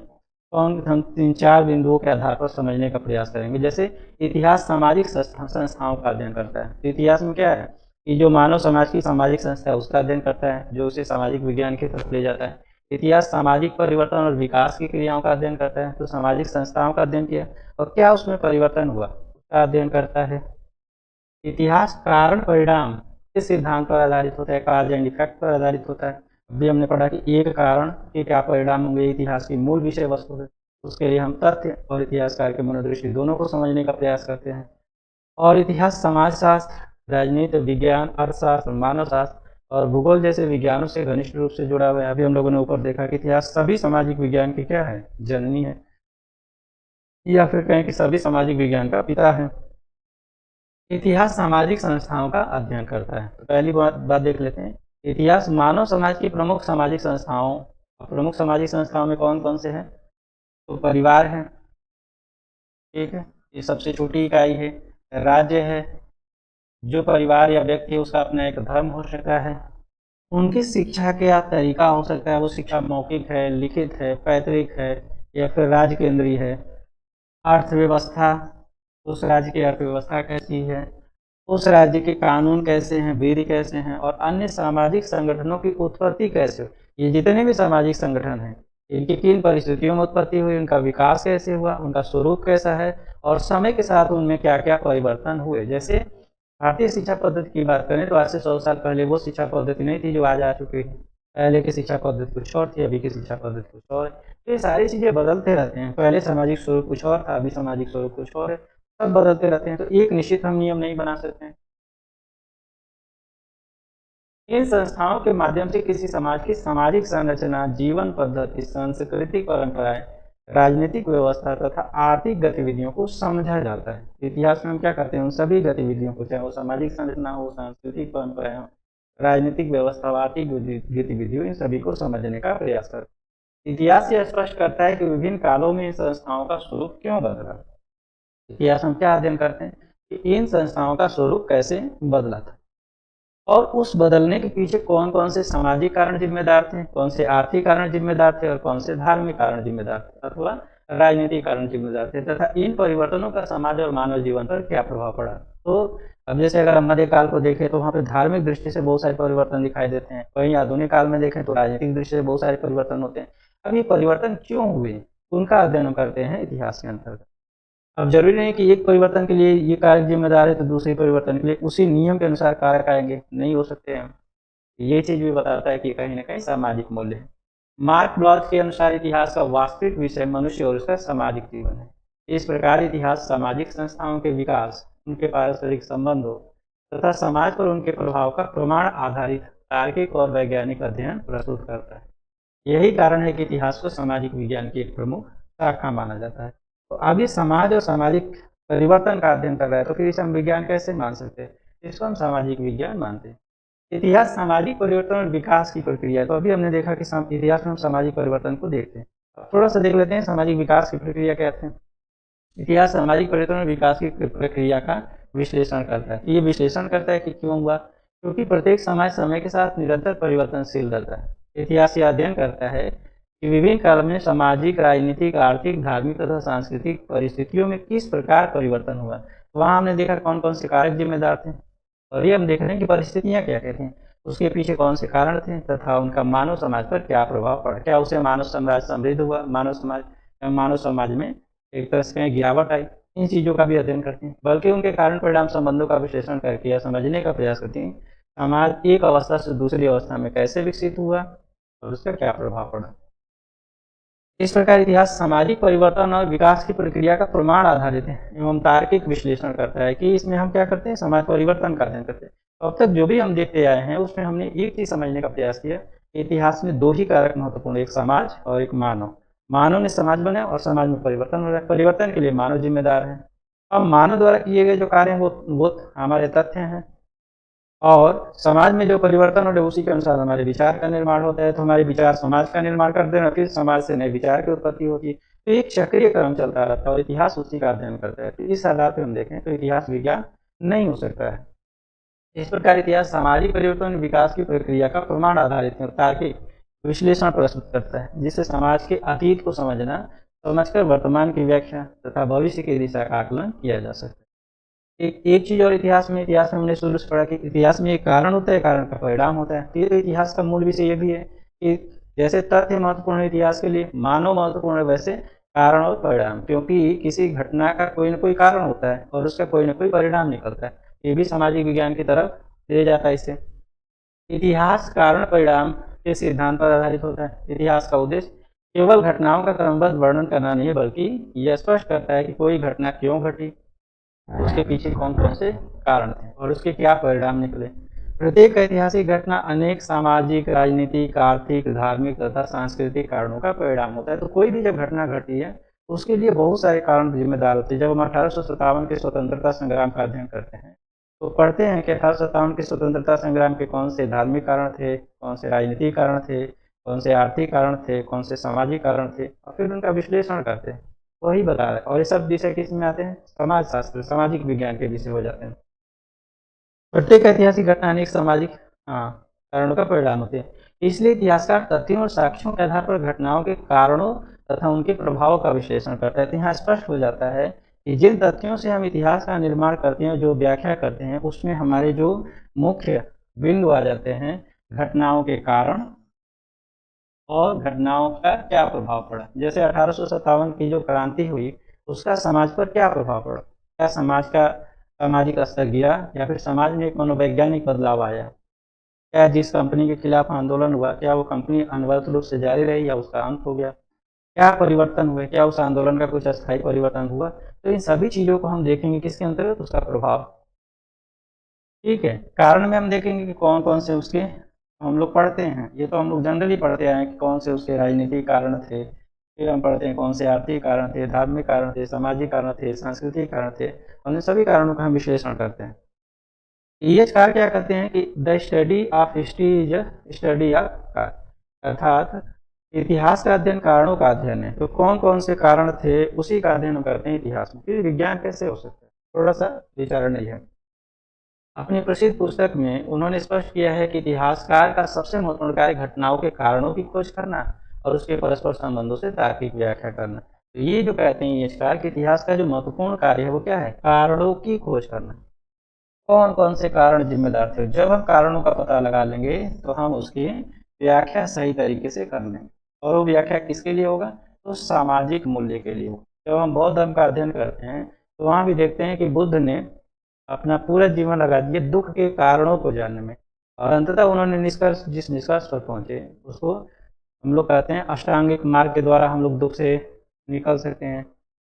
हम 3-4 बिंदुओं के आधार पर समझने का प्रयास करेंगे। जैसे इतिहास सामाजिक संस्थाओं का अध्ययन करता है, तो इतिहास में क्या है कि जो मानव समाज की सामाजिक संस्था है उसका अध्ययन करता है, जो उसे सामाजिक विज्ञान की तरफ ले जाता है। इतिहास सामाजिक परिवर्तन और विकास की क्रियाओं का अध्ययन करता है, तो सामाजिक संस्थाओं का अध्ययन किया और क्या उसमें परिवर्तन हुआ उसका अध्ययन करता है। इतिहास कारण परिणाम इस सिद्धांत पर आधारित होता है, कॉज एंड इफेक्ट पर आधारित होता है। अभी हमने पढ़ा कि एक कारण के क्या परिणाम होंगे, इतिहास की मूल विषय वस्तु है। उसके लिए हम तथ्य और इतिहासकार के मनोदृष्टि दोनों को समझने का प्रयास करते हैं। और इतिहास समाजशास्त्र, राजनीति विज्ञान, अर्थशास्त्र, मानव शास्त्र और भूगोल जैसे विज्ञानों से घनिष्ठ रूप से जुड़ा हुआ है। अभी हम लोगों ने ऊपर देखा कि इतिहास सभी सामाजिक विज्ञान की क्या है, जननी है, या फिर कहें कि सभी सामाजिक विज्ञान का पिता है। इतिहास सामाजिक संस्थाओं का अध्ययन करता है। तो पहली बात देख लेते हैं, इतिहास मानव समाज की प्रमुख सामाजिक संस्थाओं में कौन कौन से हैं, तो परिवार है, ठीक है, ये सबसे छोटी इकाई है। राज्य है, जो परिवार या व्यक्ति है उसका अपना एक धर्म हो सकता है। उनकी शिक्षा का तरीका हो सकता है, वो शिक्षा मौखिक है, लिखित है, पैतृक है, या फिर राज्य केंद्रीय है। अर्थव्यवस्था, उस राज्य की अर्थव्यवस्था कैसी है, उस राज्य के कानून कैसे हैं, विधि कैसे हैं, और अन्य सामाजिक संगठनों की उत्पत्ति कैसे, ये जितने भी सामाजिक संगठन हैं इनकी किन परिस्थितियों में उत्पत्ति हुई, उनका विकास कैसे हुआ, उनका स्वरूप कैसा है, और समय के साथ उनमें क्या क्या परिवर्तन हुए। जैसे भारतीय शिक्षा पद्धति की बात करें तो आज से 100 साल पहले वो शिक्षा पद्धति नहीं थी जो आज आ चुकी है। पहले की शिक्षा पद्धति कुछ और थी, अभी की शिक्षा पद्धति कुछ और है। तो ये सारी चीज़ें बदलते रहते हैं। पहले सामाजिक स्वरूप कुछ और था, अभी सामाजिक स्वरूप कुछ और है। सब बदलते रहते हैं, तो एक निश्चित हम नियम नहीं बना सकते हैं। इन संस्थाओं के माध्यम से किसी समाज की सामाजिक संरचना, जीवन पद्धति, सांस्कृतिक परंपराएं, राजनीतिक व्यवस्था तथा आर्थिक गतिविधियों को समझा जाता है। इतिहास में हम क्या करते हैं, उन सभी गतिविधियों को, चाहे वो सामाजिक संरचना हो, सांस्कृतिक परंपराएं हो, राजनीतिक व्यवस्था हो, आर्थिक गतिविधियों, इन सभी को समझने का प्रयास करते हैं। इतिहास यह स्पष्ट करता है कि विभिन्न कालों में इन संस्थाओं का स्वरूप क्यों बदला। इतिहास हम क्या अध्ययन करते हैं कि इन संस्थाओं का स्वरूप कैसे बदला था और उस बदलने के पीछे कौन कौन से सामाजिक कारण जिम्मेदार थे, कौन से आर्थिक कारण जिम्मेदार थे और कौन से धार्मिक कारण जिम्मेदार थे अथवा राजनीतिक कारण जिम्मेदार थे, तथा इन परिवर्तनों का समाज और मानव जीवन पर क्या प्रभाव पड़ा। तो अब जैसे अगर हम मध्यकाल को देखें तो वहाँ पे धार्मिक दृष्टि से बहुत सारे परिवर्तन दिखाई देते हैं, वहीं आधुनिक काल में देखें तो राजनीतिक दृष्टि से बहुत सारे परिवर्तन होते हैं। अब ये परिवर्तन क्यों हुए, उनका अध्ययन करते हैं इतिहास के अंतर्गत। अब जरूरी नहीं कि एक परिवर्तन के लिए ये कारक जिम्मेदार है तो दूसरे परिवर्तन के लिए उसी नियम के अनुसार कारक आएंगे, नहीं हो सकते हैं। ये चीज भी बताता है कि कहीं ना कहीं सामाजिक मूल्य है। मार्क ब्लॉच के अनुसार इतिहास का वास्तविक विषय मनुष्य और उसका सामाजिक जीवन है। इस प्रकार इतिहास सामाजिक संस्थाओं के विकास, उनके पारस्परिक संबंधों तथा समाज पर उनके प्रभाव का प्रमाण आधारित तार्किक और वैज्ञानिक अध्ययन प्रस्तुत करता है। यही कारण है कि इतिहास को सामाजिक विज्ञान की एक प्रमुख शाखा माना जाता है। तो अब ये समाज और सामाजिक परिवर्तन का अध्ययन कर रहा है, तो फिर इसे हम विज्ञान कैसे मान सकते हैं, इसको हम सामाजिक विज्ञान मानते हैं। इतिहास सामाजिक परिवर्तन और विकास की प्रक्रिया है। तो अभी हमने देखा कि इतिहास में हम सामाजिक परिवर्तन को देखते हैं। अब थोड़ा सा देख लेते हैं सामाजिक विकास की प्रक्रिया क्या है। इतिहास सामाजिक परिवर्तन और विकास की प्रक्रिया का विश्लेषण करता है। ये विश्लेषण करता है कि क्यों हुआ, क्योंकि प्रत्येक समाज समय के साथ निरंतर परिवर्तनशील रहता है। इतिहास यह अध्ययन करता है कि विभिन्न काल में सामाजिक, राजनीतिक, आर्थिक, धार्मिक तथा सांस्कृतिक परिस्थितियों में किस प्रकार परिवर्तन हुआ। वहाँ हमने देखा कौन कौन से कारक जिम्मेदार थे, और ये हम देख रहे हैं कि परिस्थितियाँ क्या क्या थी, उसके पीछे कौन से कारण थे तथा उनका मानव समाज पर क्या प्रभाव पड़ा। क्या उससे मानव समाज समृद्ध हुआ, मानव समाज में एक तरह से गिरावट आई। इन चीज़ों का भी अध्ययन करते हैं, बल्कि उनके कारण परिणाम संबंधों का विश्लेषण करके या समझने का प्रयास करते हैं समाज एक अवस्था से दूसरी अवस्था में कैसे विकसित हुआ और उसका क्या प्रभाव पड़ा। इस प्रकार इतिहास सामाजिक परिवर्तन और विकास की प्रक्रिया का प्रमाण आधारित है एवं तार्किक विश्लेषण करता है कि इसमें हम क्या करते हैं, समाज परिवर्तन का अध्ययन करते हैं। तो अब तक जो भी हम देखते आए हैं उसमें हमने एक चीज समझने का प्रयास किया, इतिहास में दो ही कारक महत्वपूर्ण, एक समाज और एक मानव। मानव ने समाज बनाया और समाज में परिवर्तन हो रहा है, परिवर्तन के लिए मानव जिम्मेदार है। अब मानव द्वारा किए गए जो कार्य हैं वो हमारे तथ्य हैं, और समाज में जो परिवर्तन हो रहे उसी के अनुसार हमारे विचार का निर्माण होता है। तो हमारे विचार समाज का निर्माण करते हैं, फिर समाज से नए विचार की उत्पत्ति होती है। तो एक चक्रीय क्रम चलता रहता है और इतिहास उसी का अध्ययन करता है। तो इस आधार पर हम देखें तो इतिहास विज्ञान नहीं हो सकता है। इस प्रकार इतिहास सामाजिक परिवर्तन विकास की प्रक्रिया का प्रमाण आधारित और तार्किक विश्लेषण प्रस्तुत करता है, जिससे समाज के अतीत को समझकर वर्तमान की व्याख्या तथा भविष्य की दिशा का आकलन किया जा सकता है। एक चीज और इतिहास में हमने शुरू से पढ़ा कि इतिहास में एक कारण होता है, कारण का परिणाम होता है। तो इतिहास का मूल विषय ये भी है कि जैसे तथ्य महत्वपूर्ण है इतिहास के लिए, मानव महत्वपूर्ण है, वैसे कारण और परिणाम, क्योंकि किसी घटना का कोई ना कोई कारण होता है और उसका कोई ना कोई परिणाम निकलता है। ये भी सामाजिक विज्ञान की तरफ ले जाता है। इससे इतिहास कारण परिणाम के सिद्धांत पर आधारित होता है। इतिहास का उद्देश्य केवल घटनाओं का क्रमबद्ध वर्णन करना नहीं है, बल्कि यह स्पष्ट करता है कि कोई घटना क्यों घटी, उसके पीछे कौन कौन से कारण थे और उसके क्या परिणाम निकले। प्रत्येक ऐतिहासिक घटना अनेक सामाजिक, राजनीतिक, आर्थिक, धार्मिक तथा सांस्कृतिक कारणों का परिणाम होता है। तो कोई भी जब घटना घटी है उसके लिए बहुत सारे कारण जिम्मेदार होते हैं। जब हम 1857 के स्वतंत्रता संग्राम का अध्ययन करते हैं तो पढ़ते हैं कि 1857 के स्वतंत्रता संग्राम के कौन से धार्मिक कारण थे, कौन से राजनीतिक कारण थे, कौन से आर्थिक कारण थे, कौन से सामाजिक कारण थे, और फिर उनका विश्लेषण करते हैं। वही बता रहा है। और ये सब विषय किस में आते हैं, समाज शास्त्र, सामाजिक विज्ञान के विषय हो जाते हैं। प्रत्येक ऐतिहासिक घटना अनेक सामाजिक कारणों का परिणाम होते हैं। इसलिए इतिहासकार तथ्यों और साक्ष्यों के आधार पर घटनाओं के कारणों तथा उनके प्रभाव का विश्लेषण करता है। तो यहाँ स्पष्ट हो जाता है कि जिन तथ्यों से हम इतिहास का निर्माण करते हैं, जो व्याख्या करते हैं, उसमें हमारे जो मुख्य बिंदु आ जाते हैं, घटनाओं के कारण और घटनाओं का क्या प्रभाव पड़ा। जैसे 1857 की जो क्रांति हुई उसका समाज पर क्या प्रभाव पड़ा, क्या समाज का सामाजिक स्तर गिरा या फिर समाज में एक मनोवैज्ञानिक बदलाव आया? क्या जिस कंपनी के खिलाफ आंदोलन हुआ, क्या वो कंपनी अनवरत रूप से जारी रही या उसका अंत हो गया? क्या परिवर्तन हुए? क्या उस आंदोलन का कुछ अस्थायी परिवर्तन हुआ? तो इन सभी चीज़ों को हम देखेंगे किसके अंतर्गत, उसका प्रभाव। ठीक है, कारण में हम देखेंगे कि कौन कौन से उसके हम लोग पढ़ते हैं, ये तो हम लोग जनरली पढ़ते आए हैं कि कौन से उसके राजनीतिक कारण थे, फिर हम पढ़ते हैं कौन से आर्थिक कारण थे, धार्मिक कारण थे, सामाजिक कारण थे, सांस्कृतिक कारण थे, और इन सभी कारणों का हम विश्लेषण करते हैं। ईएचआर क्या कहते हैं कि the Study of history is study of car, अर्थात इतिहास का अध्ययन कारणों का अध्ययन है। तो कौन कौन से कारण थे उसी का अध्ययन हम करते हैं इतिहास में। फिर विज्ञान कैसे हो सकता है, थोड़ा सा विचारण है। अपनी प्रसिद्ध पुस्तक में उन्होंने स्पष्ट किया है कि इतिहासकार का सबसे महत्वपूर्ण कार्य घटनाओं के कारणों की खोज करना और उसके परस्पर संबंधों से तार्किक व्याख्या करना। तो ये जो कहते हैं इतिहासकार कि इतिहास का जो महत्वपूर्ण कार्य है वो क्या है, कारणों की खोज करना। कौन कौन से कारण जिम्मेदार थे? जब हम कारणों का पता लगा लेंगे तो हम उसकी व्याख्या सही तरीके से कर लेंगे। और वो व्याख्या किसके लिए होगा, तो सामाजिक मूल्य के लिए होगा। जब हम बौद्ध धर्म का अध्ययन करते हैं तो वहाँ भी देखते हैं कि बुद्ध ने अपना पूरा जीवन लगा दिया दुख के कारणों को जानने में, और अंततः उन्होंने जिस निष्कर्ष पर पहुंचे उसको हम लोग कहते हैं अष्टांगिक मार्ग के द्वारा हम लोग दुख से निकल सकते हैं।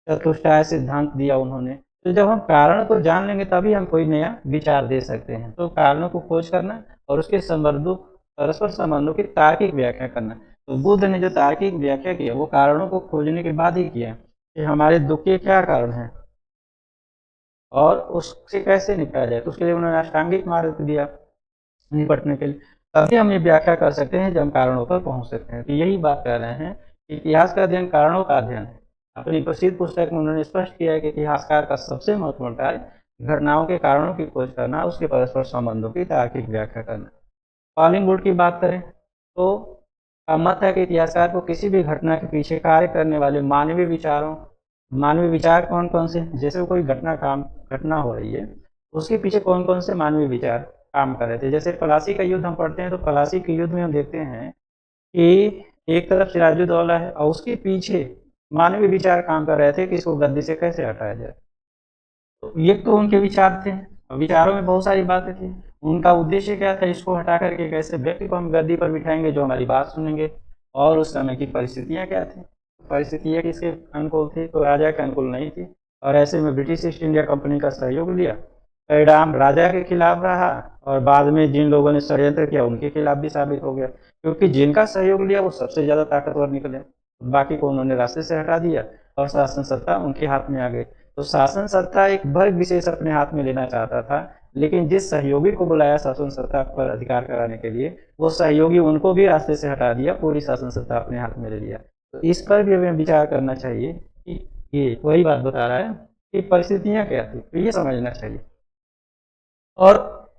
चतुष्टाय सिद्धांत दिया उन्होंने। तो जब हम कारण को जान लेंगे तभी हम कोई नया विचार दे सकते हैं। तो कारणों को खोज करना और उसके संबंधों परस्पर संबंधों की तार्किक व्याख्या करना। तो बुद्ध ने जो तार्किक व्याख्या किया वो कारणों को खोजने के बाद ही किया कि हमारे दुख के क्या कारण हैं और उससे कैसे निपटा जाए। तो उसके लिए उन्होंने अष्टांगिक मार्ग दिया निपटने के लिए। तभी हम ये व्याख्या कर सकते हैं जब हम कारणों पर पहुंच सकते हैं। तो यही बात कर रहे हैं कि इतिहास का अध्ययन कारणों का अध्ययन है। अपनी प्रसिद्ध पुस्तक में उन्होंने स्पष्ट किया है कि इतिहासकार का सबसे महत्वपूर्ण कार्य घटनाओं के कारणों की खोज करना, उसके परस्पर संबंधों की तार्किक व्याख्या करना। कॉलिंग वुड की बात करें तो का मत है कि इतिहासकार को किसी भी घटना के पीछे कार्य करने वाले मानवीय विचार कौन कौन से, जैसे कोई घटना हो रही है उसके पीछे कौन कौन से मानवीय विचार काम कर रहे थे। जैसे प्लासी का युद्ध हम पढ़ते हैं तो प्लासी के युद्ध में हम देखते हैं कि एक तरफ सिराजुद्दौला है और उसके पीछे मानवीय विचार काम कर रहे थे कि इसको गद्दी से कैसे हटाया जाए। तो ये तो उनके विचार थे, विचारों में बहुत सारी बातें थी। उनका उद्देश्य क्या था, इसको हटा करके कैसे व्यक्ति को हम गद्दी पर बिठाएंगे जो हमारी बात सुनेंगे। और उस समय की परिस्थितियाँ क्या थी, परिस्थितियाँ किसके अनुकूल थी, तो राजा के अनुकूल नहीं थी। और ऐसे में ब्रिटिश ईस्ट इंडिया कंपनी का सहयोग लिया। परिणाम राजा के खिलाफ रहा और बाद में जिन लोगों ने षड्यंत्र किया उनके खिलाफ भी साबित हो गया, क्योंकि जिनका सहयोग लिया वो सबसे ज़्यादा ताकतवर निकले। बाकी को उन्होंने रास्ते से हटा दिया और शासन सत्ता उनके हाथ में आ गई। तो शासन सत्ता एक वर्ग विशेष अपने हाथ में लेना चाहता था, लेकिन जिस सहयोगी को बुलाया शासन सत्ता पर अधिकार कराने के लिए वो सहयोगी उनको भी रास्ते से हटा दिया, पूरी शासन सत्ता अपने हाथ में ले लिया। तो इस पर भी हमें विचार करना चाहिए कि ये वही बात बता रहा है कि परिस्थितियाँ क्या थी, तो ये समझना चाहिए। और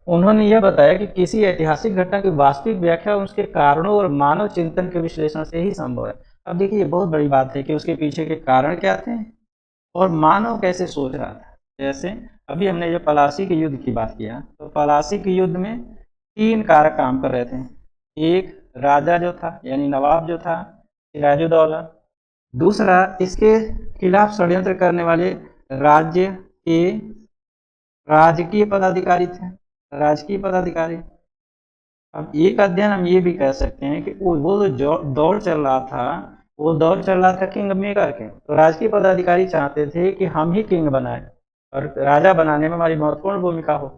उन्होंने यह बताया कि किसी ऐतिहासिक घटना की वास्तविक व्याख्या उसके कारणों और मानव चिंतन के विश्लेषण से ही संभव है। अब देखिए ये बहुत बड़ी बात है कि उसके पीछे के कारण क्या थे और मानव कैसे सोच रहा था। जैसे अभी हमने जो पलासी के युद्ध की बात किया, तो पलासी के युद्ध में 3 कारक काम कर रहे थे। एक राजा जो था यानी नवाब जो था सिराजुद्दौला, दूसरा इसके खिलाफ षड्यंत्र करने वाले राज्य के राजकीय पदाधिकारी थे, राजकीय पदाधिकारी। अब एक अध्ययन हम ये भी कह सकते हैं कि वो जो दौर चल रहा था वो दौर चल रहा था किंग मेकर के। तो राजकीय पदाधिकारी चाहते थे कि हम ही किंग बनाए और राजा बनाने में हमारी महत्वपूर्ण भूमिका हो।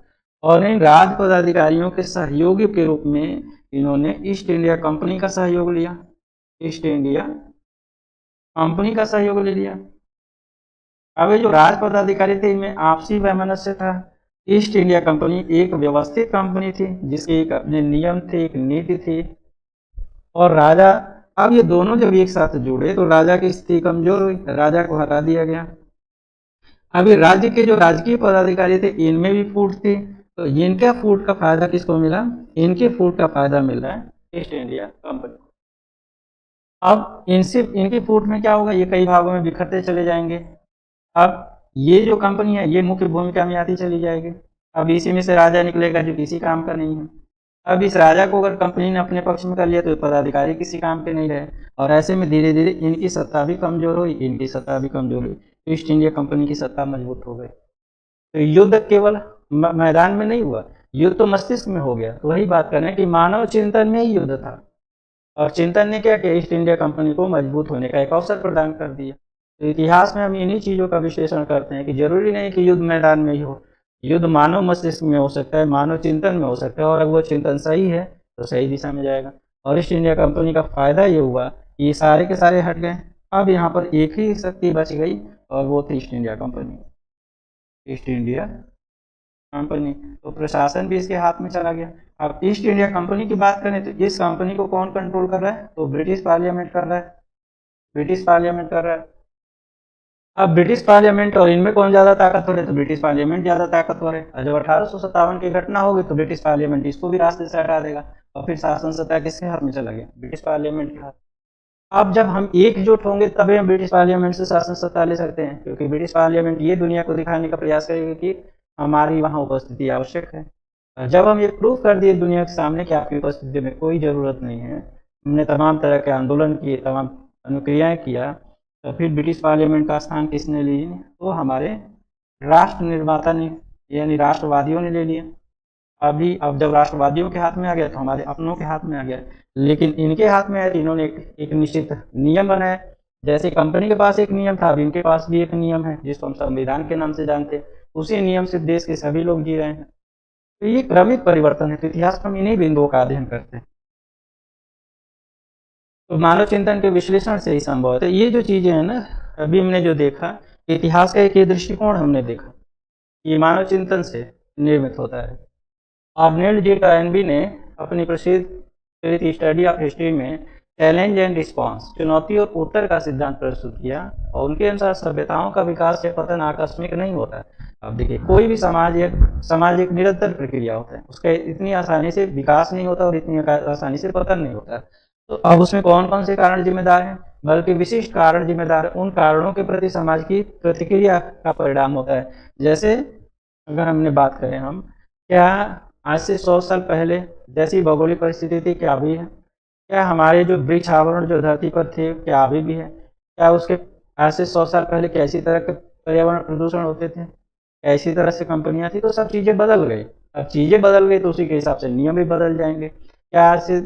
और इन राज पदाधिकारियों के सहयोगी के रूप में इन्होंने ईस्ट इंडिया कंपनी का सहयोग लिया, ईस्ट इंडिया कंपनी का सहयोग ले लिया। अब ये जो राज पदाधिकारी थे इनमें आपसी वैमनस्य था। ईस्ट इंडिया कंपनी एक व्यवस्थित कंपनी थी जिसके एक अपने नियम थे, एक नीति थी। और राजा, अब ये दोनों जब एक साथ जुड़े तो राजा की स्थिति कमजोर हुई, राजा को हटा दिया गया। अब ये राज्य के जो राजकीय पदाधिकारी थे इनमें भी फूट थी, तो इनके फूट का फायदा किसको मिला, इनके फूट का फायदा मिल रहा है ईस्ट इंडिया कंपनी को। अब इनकी फूट में क्या होगा, ये कई भागों में बिखरते चले जाएंगे। अब ये जो कंपनी है ये मुख्य भूमिका में आती चली जाएगी। अब इसी में से राजा निकलेगा जो किसी काम का नहीं है। अब इस राजा को अगर कंपनी ने अपने पक्ष में कर लिया तो पदाधिकारी किसी काम के नहीं रहे, और ऐसे में धीरे धीरे इनकी सत्ता भी कमजोर हुई, इनकी सत्ता भी कमजोर हुई, तो ईस्ट इंडिया कंपनी की सत्ता मजबूत हो गई। तो युद्ध केवल मैदान में नहीं हुआ, युद्ध तो मस्तिष्क में हो गया। तो वही बात कर रहे हैं कि मानव चिंतन में ही युद्ध था, और चिंतन ने क्या किया, ईस्ट इंडिया कंपनी को मजबूत होने का एक अवसर प्रदान कर दिया। तो इतिहास में हम इन्हीं चीज़ों का विश्लेषण करते हैं कि जरूरी नहीं कि युद्ध मैदान में ही हो, युद्ध मानव मस्तिष्क में हो सकता है, मानव चिंतन में हो सकता है, और अगर वो चिंतन सही है तो सही दिशा में जाएगा। और ईस्ट इंडिया कंपनी का फायदा ये हुआ कि ये सारे के सारे हट गए, अब यहाँ पर एक ही शक्ति बच गई, और वो थी east India company. East India company, तो प्रशासन भी इसके हाथ में चला गया। अब ईस्ट इंडिया कंपनी की बात करें तो इस कंपनी को कौन कंट्रोल कर रहा है, तो ब्रिटिश पार्लियामेंट कर रहा है, ब्रिटिश पार्लियामेंट कर रहा है। अब ब्रिटिश पार्लियामेंट और इनमें कौन ज्यादा ताकतवर है, तो ब्रिटिश पार्लियामेंट ज्यादा ताकतवर है। और जब 1857 की घटना होगी तो ब्रिटिश पार्लियामेंट इसको भी रास्ते से हटा देगा, और फिर शासन सत्ता किसके हाथ में चला गया, ब्रिटिश पार्लियामेंट के हाथ। अब जब हम एकजुट होंगे तभी हम ब्रिटिश पार्लियामेंट से शासन सत्ता ले सकते हैं, क्योंकि ब्रिटिश पार्लियामेंट ये दुनिया को दिखाने का प्रयास करेगी कि हमारी वहाँ उपस्थिति आवश्यक है। और जब हम ये प्रूव कर दिए दुनिया के सामने कि आपकी उपस्थिति में कोई ज़रूरत नहीं है, हमने तमाम तरह के आंदोलन किए, तमाम अनुक्रियाएँ किया, तो फिर ब्रिटिश पार्लियामेंट का स्थान किसने ली, तो हमारे राष्ट्र निर्माता ने, यानी राष्ट्रवादियों ने ले लिया। अब जब राष्ट्रवादियों के हाथ में आ गया तो हमारे अपनों के हाथ में आ गया। लेकिन इनके हाथ में आया तो इन्होंने एक निश्चित नियम बनाया। जैसे कंपनी के पास एक नियम था, अब इनके पास भी एक नियम है जिसको हम संविधान के नाम से जानते हैं। उसी नियम से देश के सभी लोग जी रहे हैं। तो ये क्रमिक परिवर्तन है, तो इतिहास में हम इन्हीं बिंदुओं का अध्ययन करते हैं। तो मानव चिंतन के विश्लेषण से ही संभव है। तो ये जो चीजें हैं ना, अभी हमने जो देखा, इतिहास का एक ये दृष्टिकोण हमने देखा, ये मानव चिंतन से निर्मित होता है। आर्नेल्ड जी टॉयनबी ने अपनी प्रसिद्ध स्टडी ऑफ हिस्ट्री में चैलेंज एंड रिस्पांस, चुनौती और उत्तर का सिद्धांत प्रस्तुत किया, और उनके अनुसार सभ्यताओं का विकास या पतन आकस्मिक नहीं होता है। अब देखिए, कोई भी समाज एक निरंतर प्रक्रिया होता है, उसका इतनी आसानी से विकास नहीं होता और इतनी आसानी से पतन नहीं होता। तो अब उसमें कौन कौन से कारण जिम्मेदार हैं, बल्कि विशिष्ट कारण जिम्मेदार है। उन कारणों के प्रति समाज की प्रतिक्रिया का परिणाम होता है। जैसे अगर हमने बात करें, हम क्या आज से 100 साल पहले जैसी भौगोलिक परिस्थिति थी क्या अभी है, क्या हमारे जो वृक्ष आवरण जो धरती पर थे क्या अभी भी है, क्या उसके आज से 100 साल पहले कैसी तरह के पर्यावरण प्रदूषण होते थे, ऐसी तरह से कंपनियां थी। तो सब चीज़ें बदल गई। अब चीज़ें बदल गई तो उसी के हिसाब से नियम भी बदल जाएंगे। क्या आज से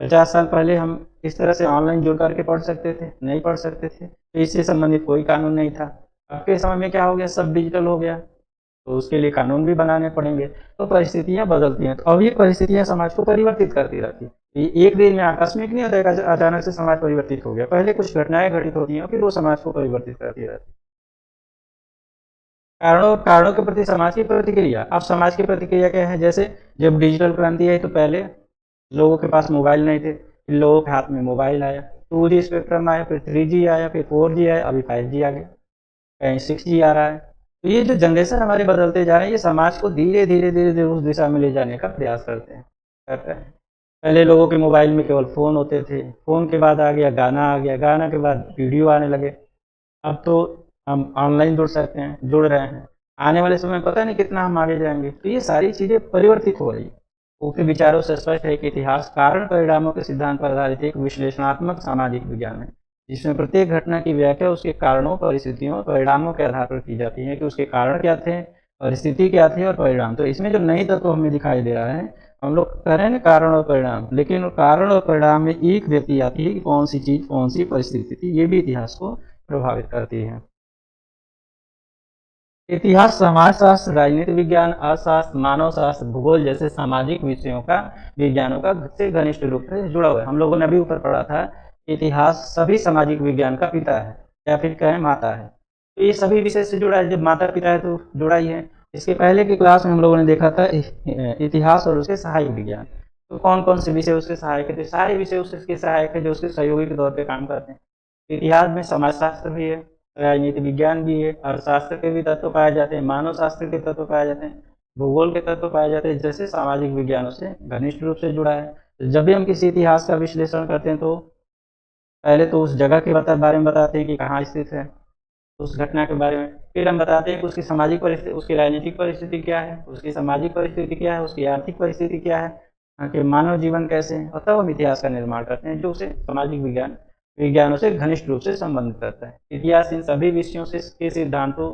50 साल पहले हम इस तरह से ऑनलाइन जुड़ करके पढ़ सकते थे, नहीं पढ़ सकते थे, तो इससे संबंधित कोई कानून नहीं था। अब के समय में क्या हो गया, सब डिजिटल हो गया, तो उसके लिए कानून भी बनाने पड़ेंगे। तो परिस्थितियां बदलती हैं, तो अब ये परिस्थितियां समाज को परिवर्तित करती रहती है। ये एक दिन में आकस्मिक नहीं होता है अचानक से समाज परिवर्तित हो गया, पहले कुछ घटनाएं घटित होती हैं फिर वो समाज को परिवर्तित करती रहती है। कारणों के प्रति समाज की प्रतिक्रिया। अब समाज की प्रतिक्रिया क्या है, जैसे जब डिजिटल क्रांति आई तो पहले लोगों के पास मोबाइल नहीं थे, फिर लोगों के हाथ में मोबाइल आया, 2G स्पेक्ट्रम आया, फिर 3G आया, फिर 4G आया, अभी 5G आ गया, कहीं 6G आ रहा है। तो ये जो जनरेशन हमारे बदलते जा रहे हैं, ये समाज को धीरे धीरे धीरे धीरे उस दिशा में ले जाने का प्रयास करते हैं। पहले लोगों के मोबाइल में केवल फ़ोन होते थे, फ़ोन के बाद आ गया गाना, आ गया गाना के बाद वीडियो आने लगे। अब तो हम ऑनलाइन जुड़ सकते हैं, जुड़ रहे हैं। आने वाले समय में पता नहीं कितना हम आगे जाएंगे। तो ये सारी चीज़ें परिवर्तित हो रही है। उनके विचारों से स्पष्ट है कि इतिहास कारण परिणामों के सिद्धांत पर आधारित एक विश्लेषणात्मक सामाजिक विज्ञान है, जिसमें प्रत्येक घटना की व्याख्या उसके कारणों, परिस्थितियों, परिणामों के आधार पर की जाती है कि उसके कारण क्या थे, परिस्थिति क्या थी और परिणाम। तो इसमें जो नई तत्व हमें दिखाई दे रहा है, हम लोग कह रहे हैं ना कारण और परिणाम, लेकिन कारण और परिणाम में एक व्यक्ति आती है कि कौन सी चीज़ कौन सी परिस्थिति थी, ये भी इतिहास को प्रभावित करती है। इतिहास समाजशास्त्र, राजनीति विज्ञान, अर्थशास्त्र, मानव शास्त्र, भूगोल जैसे सामाजिक विषयों का विज्ञानों का से घनिष्ठ रूप से जुड़ा हुआ है। हम लोगों ने अभी ऊपर पढ़ा था, इतिहास सभी सामाजिक विज्ञान का पिता है, या फिर कहें माता है। तो ये सभी विषय से जुड़ा है, जब माता पिता है तो जुड़ा ही है। इसके पहले की क्लास में हम लोगों ने देखा था इतिहास और उसके सहायक विज्ञान। तो कौन कौन से विषय उसके सहायक है, तो सारे विषय उसके सहायक है जो उसके सहयोगी के तौर पर काम करते हैं। इतिहास में समाजशास्त्र भी है, राजनीति विज्ञान भी है, अर्थशास्त्र के भी तत्व पाए जाते हैं, मानव शास्त्र के तत्व पाए जाते हैं, भूगोल के तत्व पाए जाते हैं, जैसे सामाजिक विज्ञानों से घनिष्ठ रूप से जुड़ा है। तो जब भी हम किसी इतिहास का विश्लेषण करते हैं तो पहले तो उस जगह के बारे में बताते हैं कि कहाँ स्थित है, उस घटना के बारे में, फिर हम बताते हैं कि उसकी सामाजिक परिस्थिति, उसकी राजनीतिक परिस्थिति क्या है, उसकी सामाजिक परिस्थिति क्या है, उसकी आर्थिक परिस्थिति क्या है, कि मानव जीवन कैसे है, और तब हम इतिहास का निर्माण करते हैं जो उसे सामाजिक विज्ञानों से घनिष्ठ रूप से संबंधित करता है। इतिहास इन सभी विषयों से के सिद्धांतों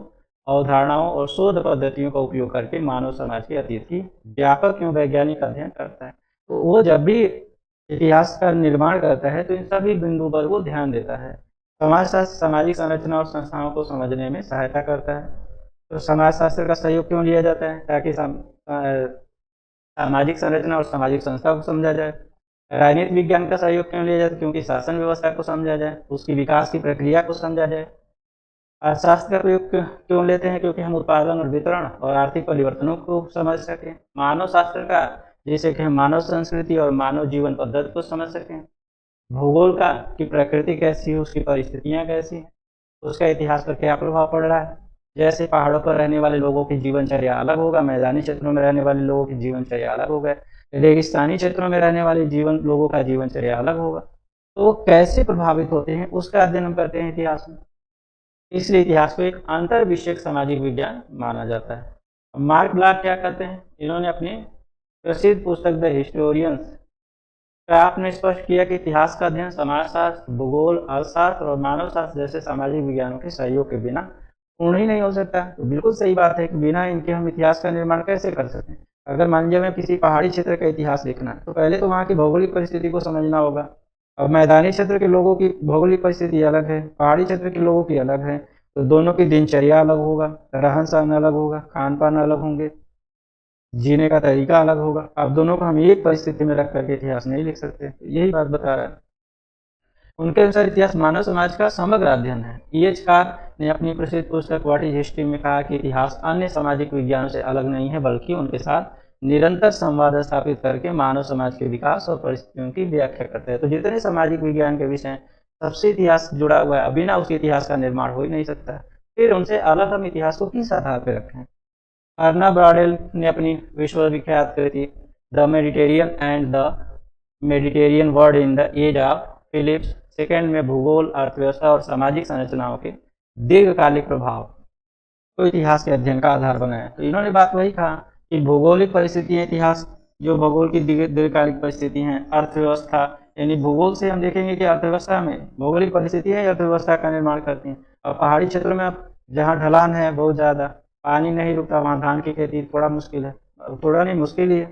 अवधारणाओं और शोध पद्धतियों का उपयोग करके मानव समाज के अतीत की व्यापक एवं वैज्ञानिक अध्ययन करता है। तो वो जब भी इतिहास का निर्माण करता है तो इन सभी बिंदुओं पर वो ध्यान देता है। समाजशास्त्र सामाजिक संरचना और संस्थाओं को समझने में सहायता करता है। तो समाजशास्त्र का सहयोग क्यों लिया जाता है? ताकि सामाजिक संरचना और सामाजिक संस्था को समझा जाए। राजनीति विज्ञान का सहयोग क्यों लिया जाता है? क्योंकि शासन व्यवस्था को समझा जाए, उसकी विकास की प्रक्रिया को समझा जाए। अर्थशास्त्र का प्रयोग क्यों लेते हैं? क्योंकि हम उत्पादन और वितरण और आर्थिक परिवर्तनों को समझ सकें। मानव शास्त्र का, जैसे कि हम मानव संस्कृति और मानव जीवन पद्धति को समझ सकें। भूगोल का, कि प्रकृति कैसी है, उसकी परिस्थितियाँ कैसी हैं, उसका इतिहास पर क्या प्रभाव पड़ रहा है। जैसे पहाड़ों पर रहने वाले लोगों की जीवनचर्या अलग होगा, मैदानी क्षेत्रों में रहने वाले लोगों की जीवनचर्या अलग होगा, रेगिस्तानी क्षेत्रों में रहने वाले लोगों का जीवनचर्या अलग होगा। तो वो कैसे प्रभावित होते हैं उसका अध्ययन हम करते हैं इतिहास में। इसलिए इतिहास को एक अंतर विषयक सामाजिक विज्ञान माना जाता है। मार्क ब्लाक क्या करते हैं? इन्होंने अपनी प्रसिद्ध पुस्तक द हिस्टोरियंस में स्पष्ट किया कि इतिहास का अध्ययन समाजशास्त्र, भूगोल, अर्थशास्त्र और मानव शास्त्र जैसे सामाजिक विज्ञानों के सहयोग के बिना पूर्ण ही नहीं हो सकता। तो बिल्कुल सही बात है कि बिना इनके हम इतिहास का निर्माण कैसे कर सकते हैं। अगर मान लीजिए हमें किसी पहाड़ी क्षेत्र का इतिहास लिखना है तो पहले तो वहाँ की भौगोलिक परिस्थिति को समझना होगा। अब मैदानी क्षेत्र के लोगों की भौगोलिक परिस्थिति अलग है, पहाड़ी क्षेत्र के लोगों की अलग है, तो दोनों की दिनचर्या अलग होगा, रहन सहन अलग होगा, खान पान अलग होंगे, जीने का तरीका अलग होगा। अब दोनों को हम एक परिस्थिति में रख करके इतिहास नहीं लिख सकते। यही बात बता रहा है। उनके अनुसार इतिहास मानव समाज का समग्र अध्ययन है। E.H. कार ने अपनी प्रसिद्ध पुस्तक व्हाट इज हिस्ट्री में कहा कि इतिहास अन्य सामाजिक विज्ञानों से अलग नहीं है, बल्कि उनके साथ निरंतर संवाद स्थापित करके मानव समाज के विकास और परिस्थितियों की व्याख्या करता है। तो जितने सामाजिक विज्ञान के विषय हैं सबसे इतिहास जुड़ा हुआ है, बिना उसके इतिहास का निर्माण हो ही नहीं सकता। फिर उनसे अलग हम इतिहास को किस आधार पर रखें? अर्ना ब्रॉडेल ने अपनी विश्वविख्यात कृति the Mediterranean and the Mediterranean world in the age of Philip's second में भूगोल, अर्थव्यवस्था और सामाजिक संरचनाओं के दीर्घकालिक प्रभाव को इतिहास के अध्ययन का आधार बनाया। तो इन्होंने बात वही कहा कि भौगोलिक परिस्थितियाँ इतिहास, जो भूगोल की दीर्घकालिक परिस्थिति हैं, अर्थव्यवस्था, यानी भूगोल से हम देखेंगे कि अर्थव्यवस्था में भौगोलिक परिस्थितियाँ अर्थव्यवस्था का निर्माण करती हैं। और पहाड़ी क्षेत्रों में अब जहाँ ढलान है बहुत ज़्यादा, पानी नहीं रुकता, वहाँ धान की खेती थोड़ा मुश्किल है, थोड़ा नहीं मुश्किल ही है।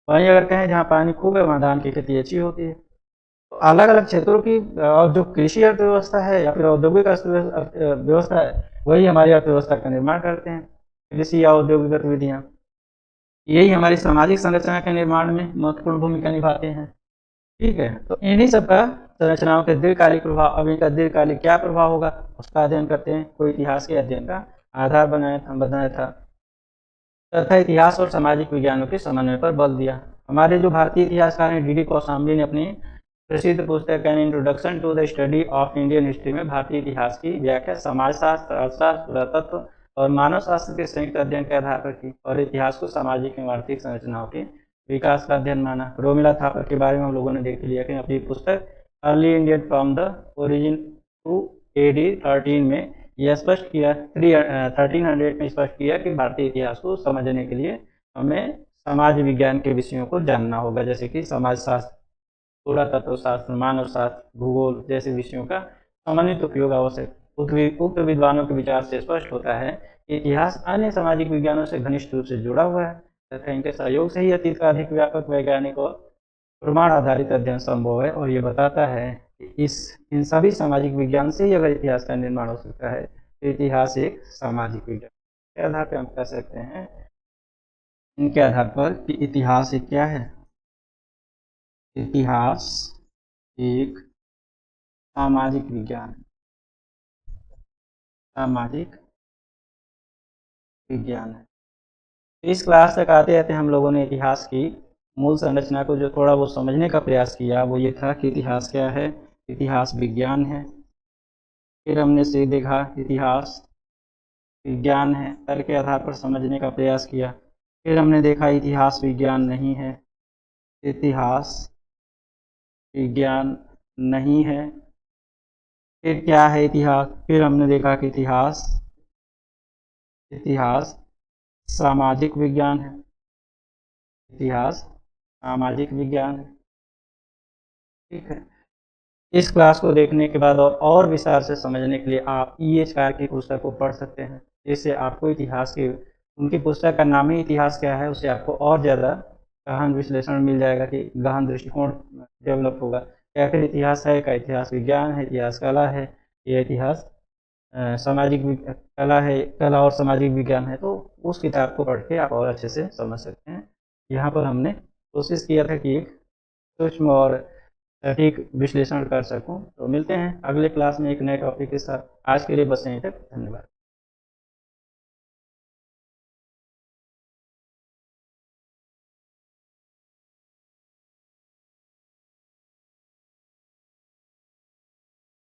वहीं अगर कहें जहाँ पानी खूब है वहाँ धान की खेती अच्छी होती है। तो अलग अलग क्षेत्रों की और जो कृषि अर्थव्यवस्था है या फिर औद्योगिक व्यवस्था है, वही हमारी अर्थव्यवस्था का निर्माण करते हैं। कृषि या औद्योगिक गतिविधियाँ यही हमारी सामाजिक संरचना के निर्माण में महत्वपूर्ण भूमिका निभाते हैं। ठीक है, तो इन्हीं सब का संरचनाओं के दीर्घकालिक प्रभाव, अब इनका दीर्घकालिक क्या प्रभाव होगा उसका अध्ययन करते हैं, कोई इतिहास के अध्ययन का आधार बनाया था तथा इतिहास और सामाजिक विज्ञानों के समन्वय पर बल दिया। हमारे जो भारतीय इतिहासकार हैं D.D. कौशाम्बी ने अपनी प्रसिद्ध पुस्तक An Introduction to the Study of Indian History में भारतीय इतिहास की व्याख्या समाजशास्त्र, अर्थशास्त्र, पुरातत्व और मानव शास्त्र के संयुक्त अध्ययन के आधार पर की और इतिहास को सामाजिक एवं आर्थिक संरचनाओं के विकास का अध्ययन माना। रोमिला थापर के बारे में हम लोगों ने देख लिया कि अपनी पुस्तक Early Indian from the Origin to AD 13 में यह स्पष्ट किया 1300 में स्पष्ट किया कि भारतीय इतिहास को समझने के लिए हमें समाज विज्ञान के विषयों को जानना होगा, जैसे कि समाजशास्त्र, पुरातत्व शास्त्र, मानव शास्त्र, भूगोल जैसे विषयों का समन्वित उपयोग आवश्यक। उक्त विद्वानों के विचार से स्पष्ट होता है कि इतिहास अन्य सामाजिक विज्ञानों से घनिष्ठ रूप से जुड़ा हुआ है तथा इनके सहयोग से ही अतीत का अधिक व्यापक वैज्ञानिक और प्रमाण आधारित अध्ययन संभव है। और ये बताता है कि इन सभी सामाजिक विज्ञान से ही अगर इतिहास का निर्माण हो सकता है तो इतिहास एक सामाजिक विज्ञान के आधार पर हम कह सकते हैं, इनके आधार पर कि इतिहास एक क्या है, इतिहास एक सामाजिक विज्ञान, सामाजिक विज्ञान है। इस क्लास तक आते आते हम लोगों ने इतिहास की मूल संरचना को जो थोड़ा बहुत समझने का प्रयास किया वो ये था कि इतिहास क्या है, इतिहास विज्ञान है। फिर हमने से देखा इतिहास विज्ञान है, तर्क के आधार पर समझने का प्रयास किया। फिर हमने देखा इतिहास विज्ञान नहीं है, इतिहास विज्ञान नहीं है। फिर क्या है इतिहास? फिर हमने देखा कि इतिहास सामाजिक विज्ञान है, इतिहास सामाजिक विज्ञान है। ठीक है, इस क्लास को देखने के बाद और विस्तार से समझने के लिए आप E.H. कार की पुस्तक को पढ़ सकते हैं। जिससे आपको इतिहास के, उनकी पुस्तक का नाम ही इतिहास क्या है, उससे आपको और ज़्यादा गहन विश्लेषण मिल जाएगा कि गहन दृष्टिकोण डेवलप होगा कि आखिर इतिहास है क्या, इतिहास विज्ञान है, इतिहास कला है, या इतिहास कला है, कला और सामाजिक विज्ञान है। तो उस किताब को पढ़ के आप और अच्छे से समझ सकते हैं। यहाँ पर हमने कोशिश किया था कि एक सूक्ष्म और सटीक विश्लेषण कर सकूं। तो मिलते हैं अगले क्लास में एक नए टॉपिक के साथ। आज के लिए बस यहीं तक, धन्यवाद।